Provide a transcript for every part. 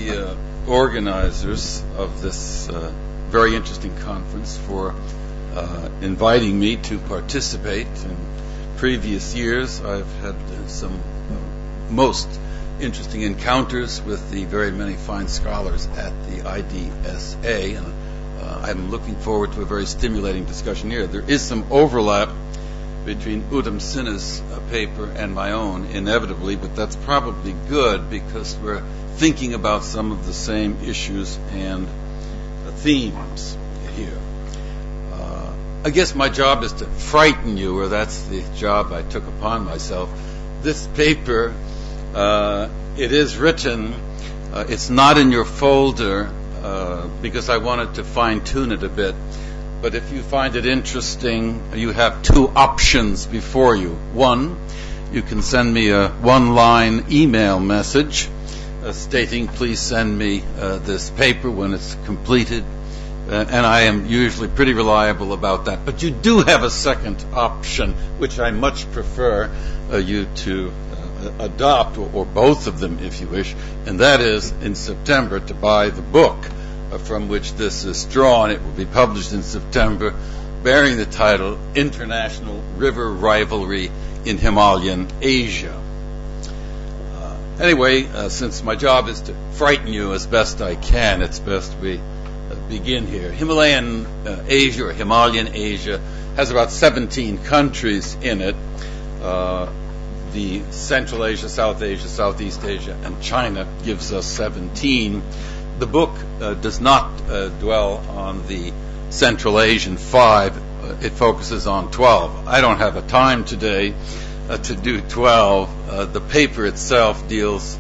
the organizers of this very interesting conference for inviting me to participate. In previous years, I've had some most interesting encounters with the very many fine scholars at the IDSA, and I'm looking forward to a very stimulating discussion here. There is some overlap between Udam Sinha's paper and my own, inevitably, but that's probably good because we're thinking about some of the same issues and themes here. I guess my job is to frighten you, or that's the job I took upon myself. This paper, it is written, it's not in your folder because I wanted to fine-tune it a bit. But if you find it interesting, you have two options before you. One, you can send me a one-line email message stating, please send me this paper when it's completed. And I am usually pretty reliable about that. But you do have a second option, which I much prefer you to adopt, or both of them if you wish, and that is in September to buy the book from which this is drawn. It will be published in September, bearing the title International River Rivalry in Himalayan Asia. Anyway, since my job is to frighten you as best I can, it's best we begin here. Himalayan Asia, or Himalayan Asia, has about 17 countries in it. The Central Asia, South Asia, Southeast Asia, and China gives us 17. The book does not dwell on the Central Asian 5. It focuses on 12. I don't have a time today to do 12. The paper itself deals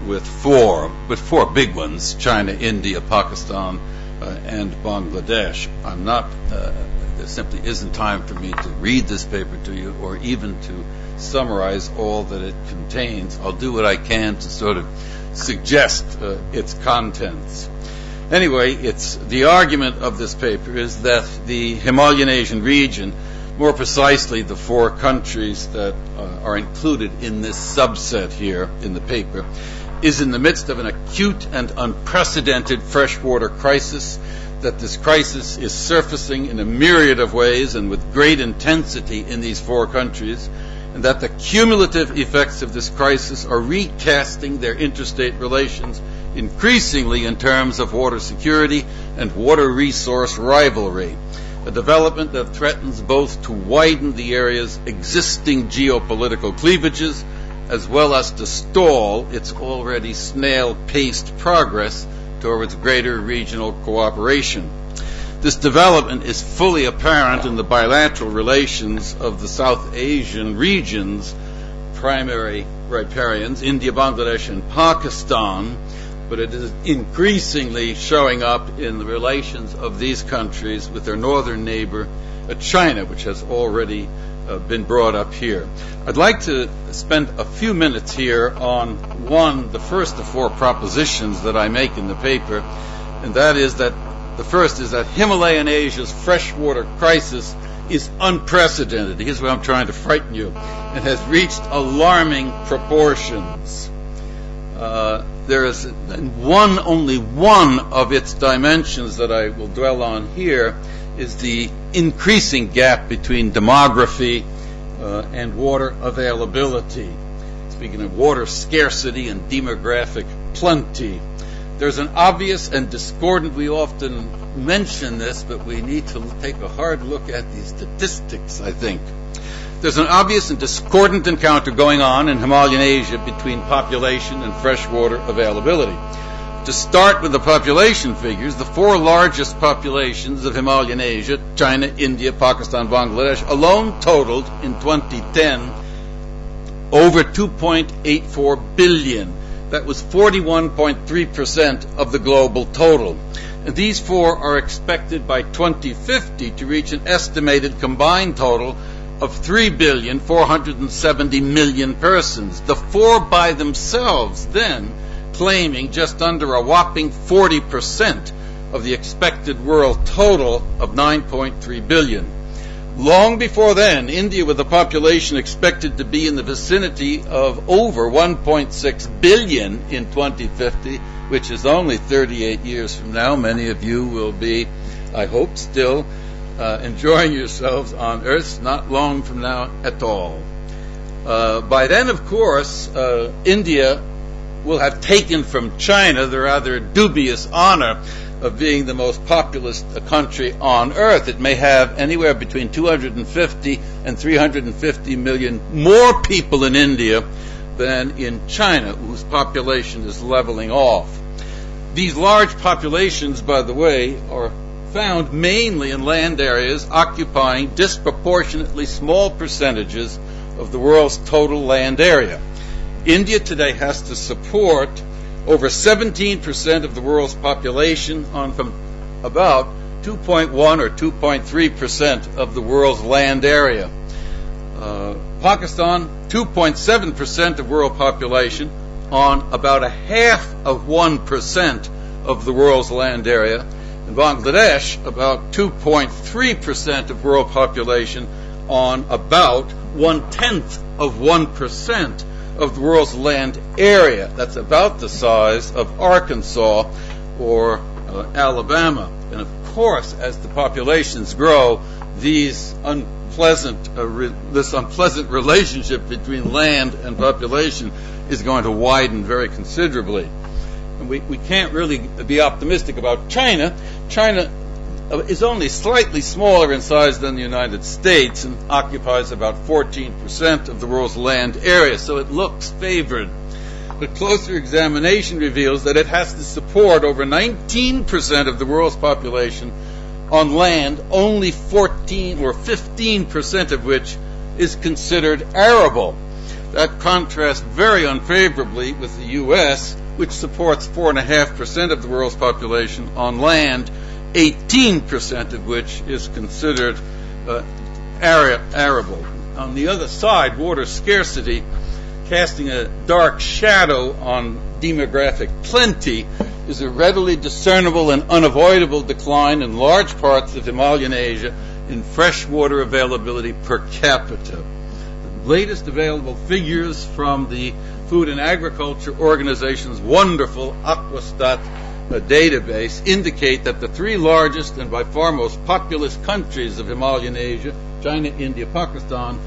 with four big ones: China, India, Pakistan, and Bangladesh. I'm not. There simply isn't time for me to read this paper to you, or even to summarize all that it contains. I'll do what I can to sort of suggest its contents. Anyway, the argument of this paper is that the Himalayan Asian region, more precisely the four countries that are included in this subset here in the paper, is in the midst of an acute and unprecedented freshwater crisis, that this crisis is surfacing in a myriad of ways and with great intensity in these four countries, and that the cumulative effects of this crisis are recasting their interstate relations increasingly in terms of water security and water resource rivalry, a development that threatens both to widen the area's existing geopolitical cleavages as well as to stall its already snail-paced progress towards greater regional cooperation. This development is fully apparent in the bilateral relations of the South Asian region's primary riparians, India, Bangladesh, and Pakistan, but it is increasingly showing up in the relations of these countries with their northern neighbor, China, which has already been brought up here. I'd like to spend a few minutes here on the first of four propositions that I make in the paper, and that is that the first is that Himalayan Asia's freshwater crisis is unprecedented. Here's where I'm trying to frighten you, and has reached alarming proportions. There is only one of its dimensions that I will dwell on here is the increasing gap between demography and water availability. Speaking of water scarcity and demographic plenty, there's an obvious and discordant, we often mention this, but we need to take a hard look at these statistics, I think. There's an obvious and discordant encounter going on in Himalayan Asia between population and freshwater availability. To start with the population figures, the four largest populations of Himalayan Asia, China, India, Pakistan, Bangladesh, alone totaled in 2010 over 2.84 billion. That was 41.3% of the global total. And these four are expected by 2050 to reach an estimated combined total of 3,470,000,000 persons. The four by themselves then claiming just under a whopping 40% of the expected world total of 9.3 billion. Long before then, India, with a population expected to be in the vicinity of over 1.6 billion in 2050, which is only 38 years from now. Many of you will be, I hope, still enjoying yourselves on Earth, not long from now at all. By then, of course, India will have taken from China the rather dubious honor of being the most populous country on Earth. It may have anywhere between 250 and 350 million more people in India than in China, whose population is leveling off. These large populations, by the way, are found mainly in land areas occupying disproportionately small percentages of the world's total land area. India today has to support over 17% of the world's population on from about 2.1 or 2.3% of the world's land area. Pakistan, 2.7% of world population on about 0.5% of the world's land area. In Bangladesh, about 2.3% of world population on about 0.1% of the world's land area. That's about the size of Arkansas or Alabama. And of course, as the populations grow, this unpleasant relationship between land and population is going to widen very considerably. And we can't really be optimistic about China. China is only slightly smaller in size than the United States and occupies about 14% of the world's land area, so it looks favored. But closer examination reveals that it has to support over 19% of the world's population on land, only 14 or 15% of which is considered arable. That contrasts very unfavorably with the U.S., which supports 4.5% of the world's population on land, 18% of which is considered arable. On the other side, water scarcity, casting a dark shadow on demographic plenty, is a readily discernible and unavoidable decline in large parts of Himalayan Asia in freshwater availability per capita. The latest available figures from the Food and Agriculture Organization's wonderful Aquastat database indicate that the three largest and by far most populous countries of Himalayan Asia, China, India, Pakistan,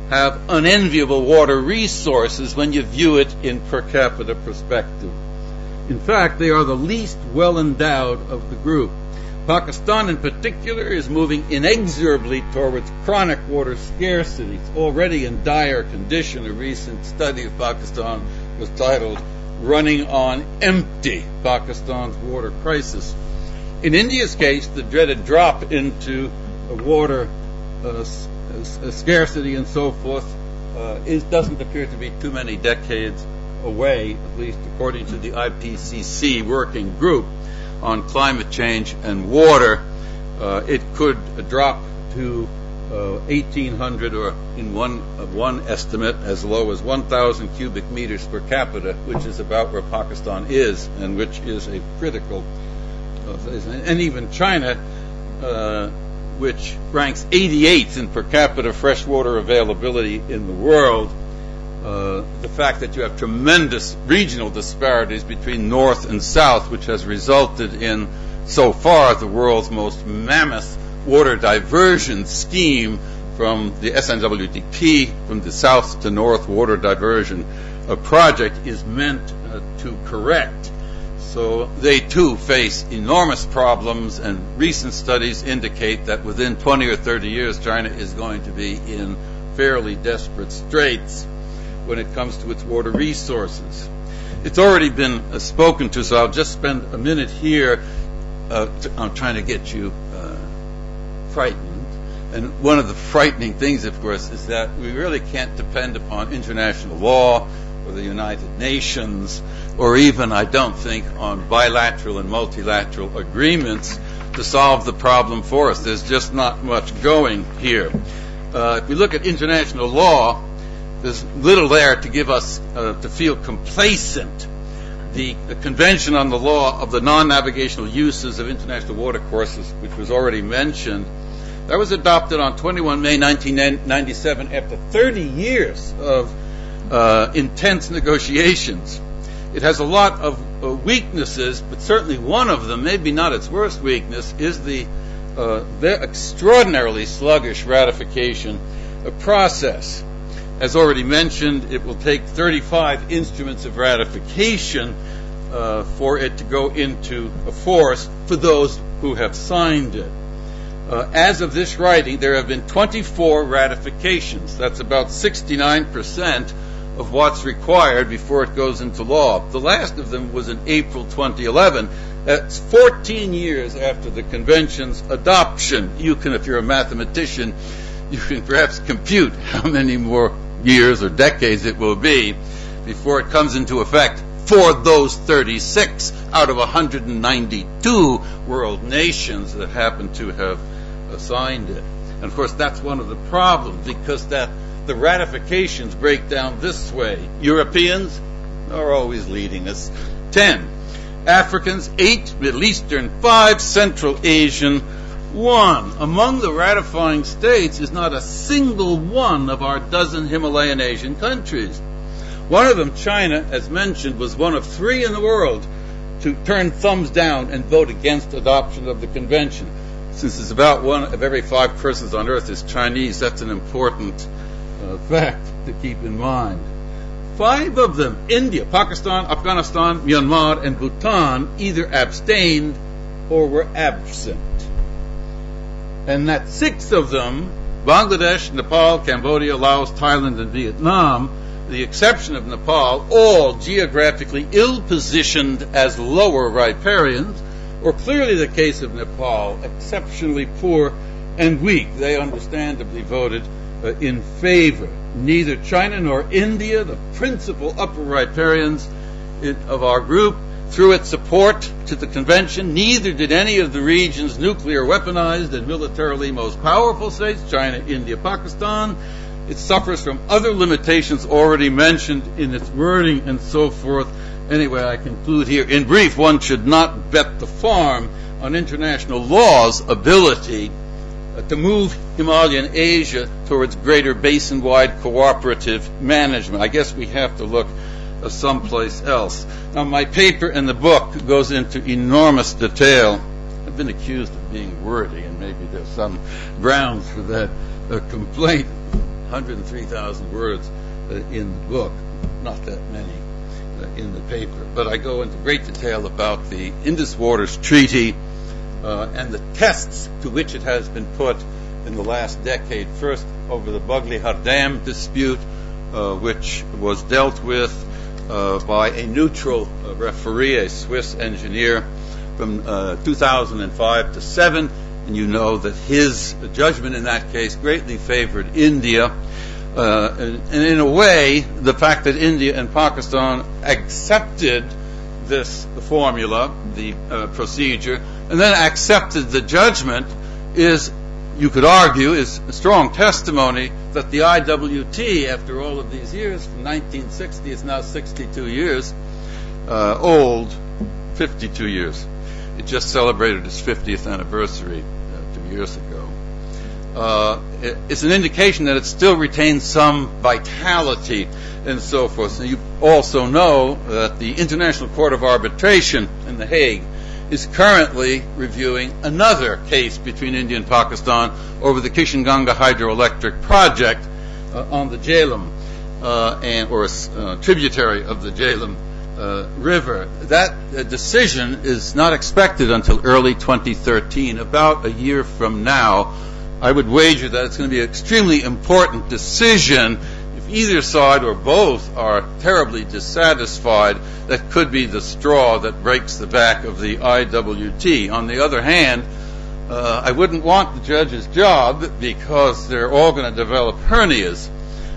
have unenviable water resources when you view it in per capita perspective. In fact, they are the least well endowed of the group. Pakistan in particular is moving inexorably towards chronic water scarcity. It's already in dire condition. A recent study of Pakistan was titled "Running on Empty, Pakistan's Water Crisis." In India's case, the dreaded drop into water scarcity and so forth doesn't appear to be too many decades away, at least according to the IPCC working group on climate change and water. It could drop to 1,800, or in one estimate as low as 1,000 cubic meters per capita, which is about where Pakistan is, and which is a critical and even China, which ranks 88th in per capita freshwater availability in the world. The fact that you have tremendous regional disparities between north and south, which has resulted in, so far, the world's most mammoth water diversion scheme from the SNWTP, from the south to north water diversion project, is meant to correct. So they too face enormous problems, and recent studies indicate that within 20 or 30 years China is going to be in fairly desperate straits when it comes to its water resources. It's already been spoken to, so I'll just spend a minute here on trying to get you frightened. And one of the frightening things, of course, is that we really can't depend upon international law or the United Nations, or even, I don't think, on bilateral and multilateral agreements to solve the problem for us. There's just not much going here. If we look at international law, there's little there to give us to feel complacent. The Convention on the Law of the Non-Navigational Uses of International Watercourses, which was already mentioned, That was adopted on 21 May 1997 after 30 years of intense negotiations. It has a lot of weaknesses, but certainly one of them, maybe not its worst weakness, is the extraordinarily sluggish ratification process. As already mentioned, it will take 35 instruments of ratification for it to go into force for those who have signed it. As of this writing, there have been 24 ratifications. That's about 69% of what's required before it goes into law. The last of them was in April 2011. That's 14 years after the convention's adoption. You can, if you're a mathematician, you can perhaps compute how many more years or decades it will be before it comes into effect for those 36 out of 192 world nations that happen to have signed it. And of course, that's one of the problems, because the ratifications break down this way. Europeans are always leading us, 10. Africans, 8. Middle Eastern, 5. Central Asian, 1. Among the ratifying states is not a single one of our dozen Himalayan Asian countries. One of them, China, as mentioned, was one of 3 in the world to turn thumbs down and vote against adoption of the convention. Since it's about 1 of every 5 persons on earth is Chinese, that's an important fact to keep in mind. 5 of them, India, Pakistan, Afghanistan, Myanmar, and Bhutan, either abstained or were absent. And that 6 of them, Bangladesh, Nepal, Cambodia, Laos, Thailand, and Vietnam, the exception of Nepal, all geographically ill-positioned as lower riparians, or clearly the case of Nepal, exceptionally poor and weak. They understandably voted in favor. Neither China nor India, the principal upper riparians of our group, threw its support to the convention. Neither did any of the region's nuclear weaponized and militarily most powerful states, China, India, Pakistan. It suffers from other limitations already mentioned in its wording and so forth. Anyway, I conclude here. In brief, one should not bet the farm on international law's ability to move Himalayan Asia towards greater basin-wide cooperative management. I guess we have to look someplace else. Now, my paper and the book goes into enormous detail. I've been accused of being wordy, and maybe there's some grounds for that complaint. 103,000 words in the book, not that many in the paper. But I go into great detail about the Indus Waters Treaty and the tests to which it has been put in the last decade. First, over the Baglihar Dam dispute, which was dealt with by a neutral referee, a Swiss engineer, from 2005 to 7. And you know that his judgment in that case greatly favored India. And in a way, the fact that India and Pakistan accepted this formula, the procedure, and then accepted the judgment is, you could argue, is a strong testimony that the IWT, after all of these years, from 1960, is now 62 years old, 52 years. It just celebrated its 50th anniversary 2 years ago. It's an indication that it still retains some vitality and so forth. And you also know that the International Court of Arbitration in The Hague is currently reviewing another case between India and Pakistan over the Kishanganga hydroelectric project on the Jhelum, or a tributary of the Jhelum River. That decision is not expected until early 2013, about a year from now. I would wager that it's going to be an extremely important decision. If either side or both are terribly dissatisfied, that could be the straw that breaks the back of the IWT. On the other hand, I wouldn't want the judge's job, because they're all going to develop hernias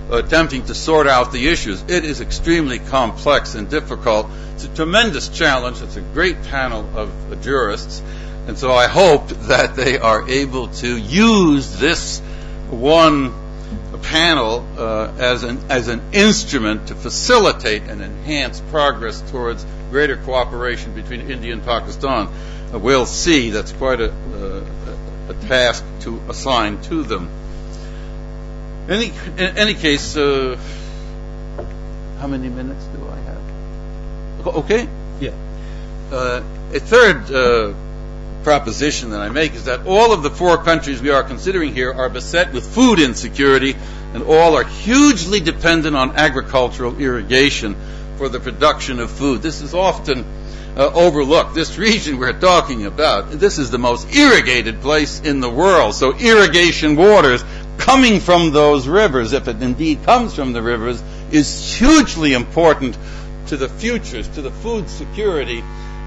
attempting to sort out the issues. It is extremely complex and difficult. It's a tremendous challenge. It's a great panel of jurists. And so I hope that they are able to use this one panel as an instrument to facilitate and enhance progress towards greater cooperation between India and Pakistan. We'll see. That's quite a a task to assign to them. In any case, how many minutes do I have? Okay? Yeah. A third proposition that I make is that all of the 4 countries we are considering here are beset with food insecurity, and all are hugely dependent on agricultural irrigation for the production of food. This is often overlooked. This region we're talking about, this is the most irrigated place in the world. So irrigation waters coming from those rivers, if it indeed comes from the rivers, is hugely important to the futures, to the food security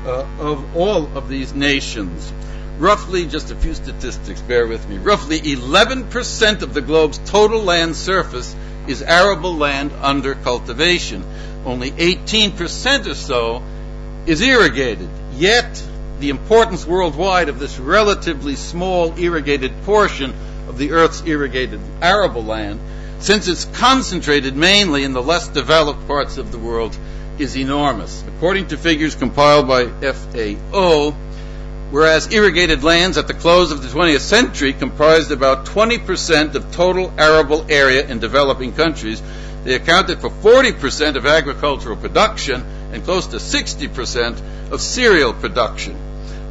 of all of these nations. Roughly, just a few statistics, bear with me, roughly 11% of the globe's total land surface is arable land under cultivation. Only 18% or so is irrigated. Yet, the importance worldwide of this relatively small irrigated portion of the Earth's irrigated arable land, since it's concentrated mainly in the less developed parts of the world, is enormous. According to figures compiled by FAO, whereas irrigated lands at the close of the 20th century comprised about 20% of total arable area in developing countries, they accounted for 40% of agricultural production and close to 60% of cereal production.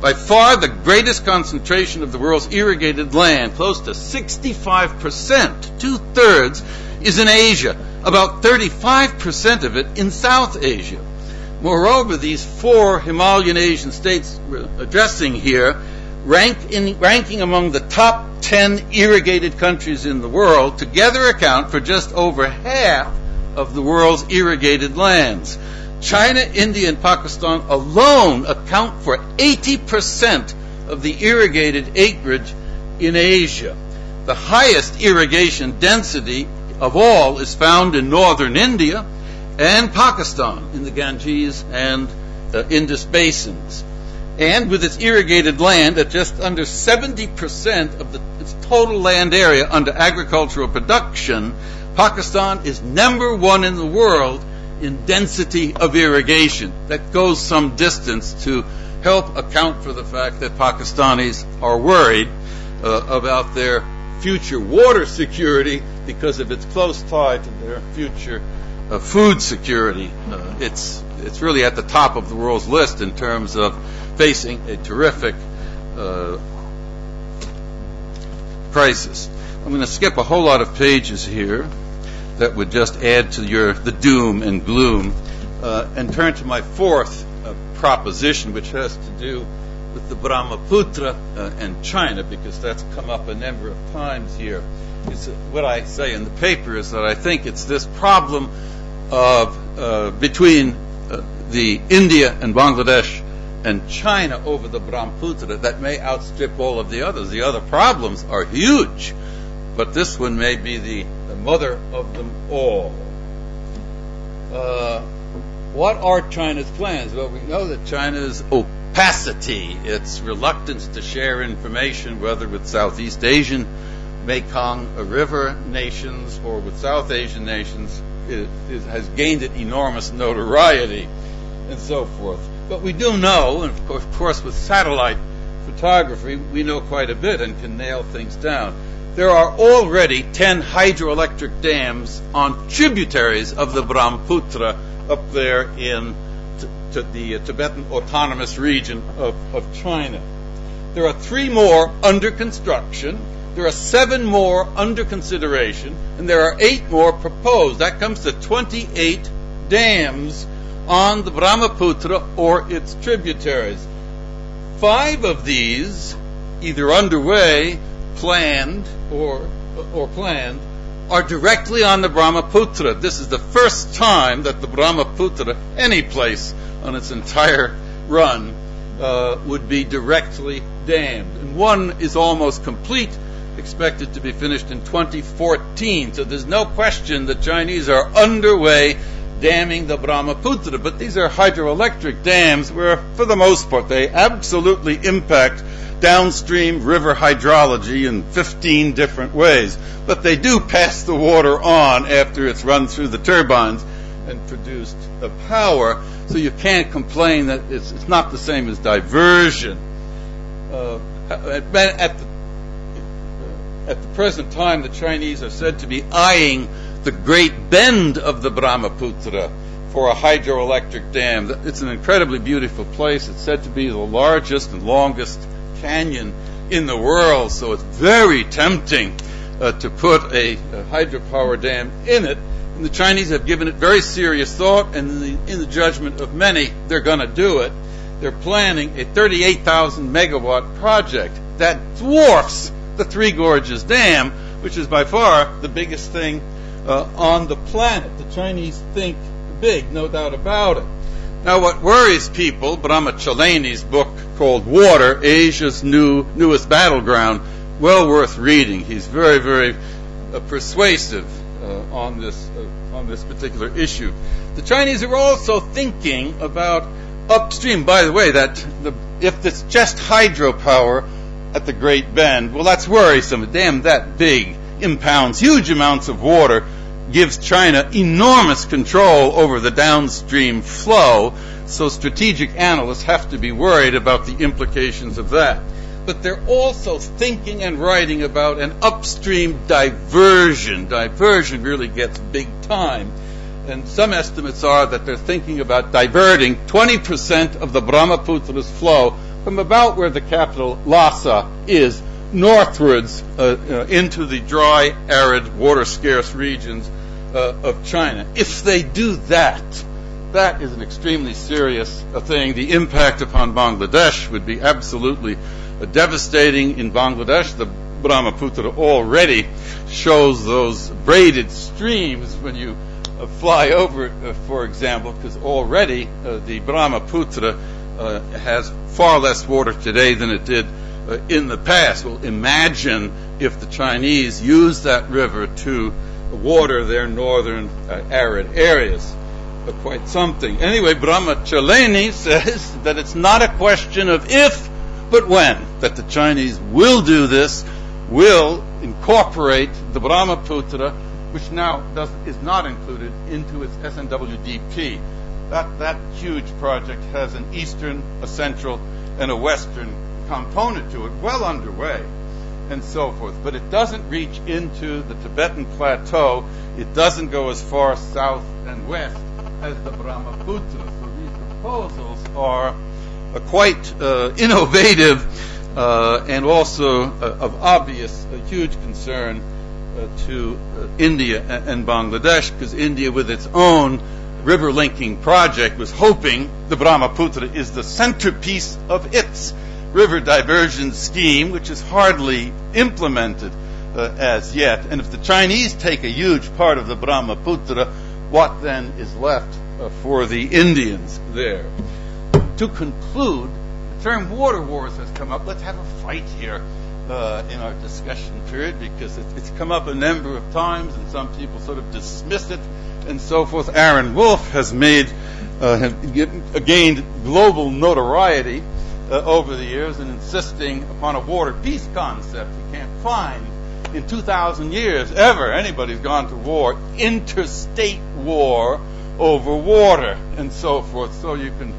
By far the greatest concentration of the world's irrigated land, close to 65%, 2/3, is in Asia, about 35% of it in South Asia. Moreover, these 4 Himalayan Asian states we're addressing here, ranking among the top 10 irrigated countries in the world, together account for just over half of the world's irrigated lands. China, India, and Pakistan alone account for 80% of the irrigated acreage in Asia. The highest irrigation density of all is found in northern India and Pakistan, in the Ganges and Indus basins. And with its irrigated land at just under 70% of its total land area under agricultural production, Pakistan is number 1 in the world in density of irrigation. That goes some distance to help account for the fact that Pakistanis are worried about their future water security because of its close tie to their future food security. It's really at the top of the world's list in terms of facing a terrific crisis. I'm going to skip a whole lot of pages here that would just add to the doom and gloom, and turn to my 4th proposition, which has to do with the Brahmaputra and China, because that's come up a number of times here. What I say in the paper is that I think it's this problem of between the India and Bangladesh and China over the Brahmaputra that may outstrip all of the others. The other problems are huge, but this one may be the mother of them all. What are China's plans? Well, we know that China's opacity, its reluctance to share information, whether with Southeast Asian Mekong River nations or with South Asian nations, has gained it enormous notoriety and so forth. But we do know, and of course with satellite photography, we know quite a bit and can nail things down. There are already 10 hydroelectric dams on tributaries of the Brahmaputra up there in the Tibetan Autonomous Region of China. There are 3 more under construction. There are 7 more under consideration, and there are 8 more proposed. That comes to 28 dams on the Brahmaputra or its tributaries. 5 of these, either underway, planned, or planned, are directly on the Brahmaputra. This is the first time that the Brahmaputra, any place on its entire run, would be directly dammed. And 1 is almost complete, expected to be finished in 2014. So there's no question the Chinese are underway damming the Brahmaputra. But these are hydroelectric dams where, for the most part, they absolutely impact downstream river hydrology in 15 different ways. But they do pass the water on after it's run through the turbines and produced power. So you can't complain that it's not the same as diversion. At at the present time, the Chinese are said to be eyeing the great bend of the Brahmaputra for a hydroelectric dam. It's an incredibly beautiful place. It's said to be the largest and longest canyon in the world, so it's very tempting to put a hydropower dam in it. And the Chinese have given it very serious thought, and in the judgment of many, they're going to do it. They're planning a 38,000 megawatt project that dwarfs the Three Gorges Dam, which is by far the biggest thing on the planet. The Chinese think big, no doubt about it. Now, what worries people, Brahmachalani's book called Water, Asia's Newest Battleground, well worth reading. He's very, very persuasive on this particular issue. The Chinese are also thinking about upstream. By the way, if it's just hydropower at the Great Bend, well, that's worrisome. A dam that big impounds huge amounts of water, gives China enormous control over the downstream flow, so strategic analysts have to be worried about the implications of that. But they're also thinking and writing about an upstream diversion. Diversion really gets big time. And some estimates are that they're thinking about diverting 20% of the Brahmaputra's flow from about where the capital Lhasa is northwards into the dry, arid, water-scarce regions of China. If they do that, that is an extremely serious thing. The impact upon Bangladesh would be absolutely devastating. In Bangladesh, the Brahmaputra already shows those braided streams when you fly over it, for example, because already the Brahmaputra has far less water today than it did in the past. Well, imagine if the Chinese use that river to water their northern arid areas. Quite something. Anyway, Brahmachalani says that it's not a question of if, but when, that the Chinese will do this, will incorporate the Brahmaputra, which now is not included into its SNWDP. That huge project has an eastern, a central, and a western component to it, well underway, and so forth. But it doesn't reach into the Tibetan plateau. It doesn't go as far south and west as the Brahmaputra. So these proposals are quite innovative and also of obvious huge concern to India and Bangladesh, because India, with its own river linking project, was hoping the Brahmaputra is the centerpiece of its river diversion scheme, which is hardly implemented as yet. And if the Chinese take a huge part of the Brahmaputra, what then is left for the Indians there? To conclude, the term water wars has come up. Let's have a fight here in our discussion period, because it's come up a number of times and some people sort of dismiss it and so forth. Aaron Wolf has gained global notoriety over the years in insisting upon a water peace concept. You can't find in 2,000 years ever anybody's gone to war, interstate war over water and so forth. So you can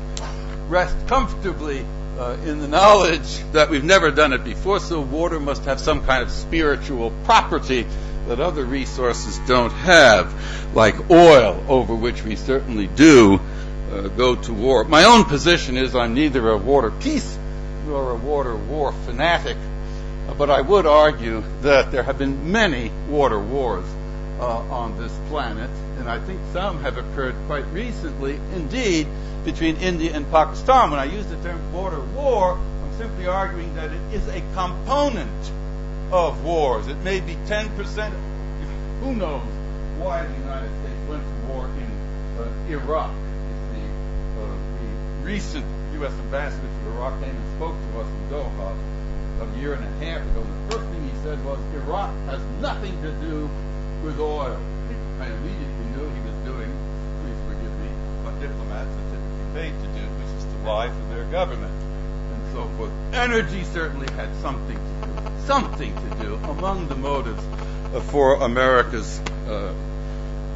rest comfortably in the knowledge that we've never done it before. So water must have some kind of spiritual property that other resources don't have, like oil, over which we certainly do go to war. My own position is I'm neither a water peace nor a water war fanatic, but I would argue that there have been many water wars on this planet, and I think some have occurred quite recently, indeed, between India and Pakistan. When I use the term water war, I'm simply arguing that it is a component of wars. It may be 10%. Who knows why the United States went to war in Iraq? The recent U.S. ambassador to Iraq came and spoke to us in Doha a year and a half ago. The first thing he said was, Iraq has nothing to do with oil. I immediately knew he was doing, please forgive me, what diplomats are typically paid to do, which is to lie for their government and so forth. Energy certainly had something to do among the motives for America's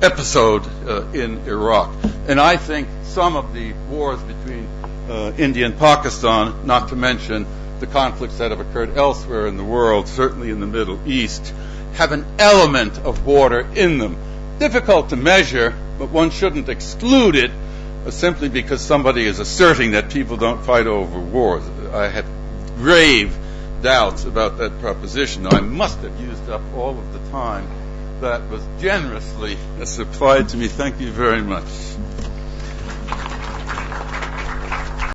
episode in Iraq. And I think some of the wars between India and Pakistan, not to mention the conflicts that have occurred elsewhere in the world, certainly in the Middle East, have an element of water in them. Difficult to measure, but one shouldn't exclude it simply because somebody is asserting that people don't fight over wars. I have grave doubts about that proposition. I must have used up all of the time that was generously supplied to me. Thank you very much.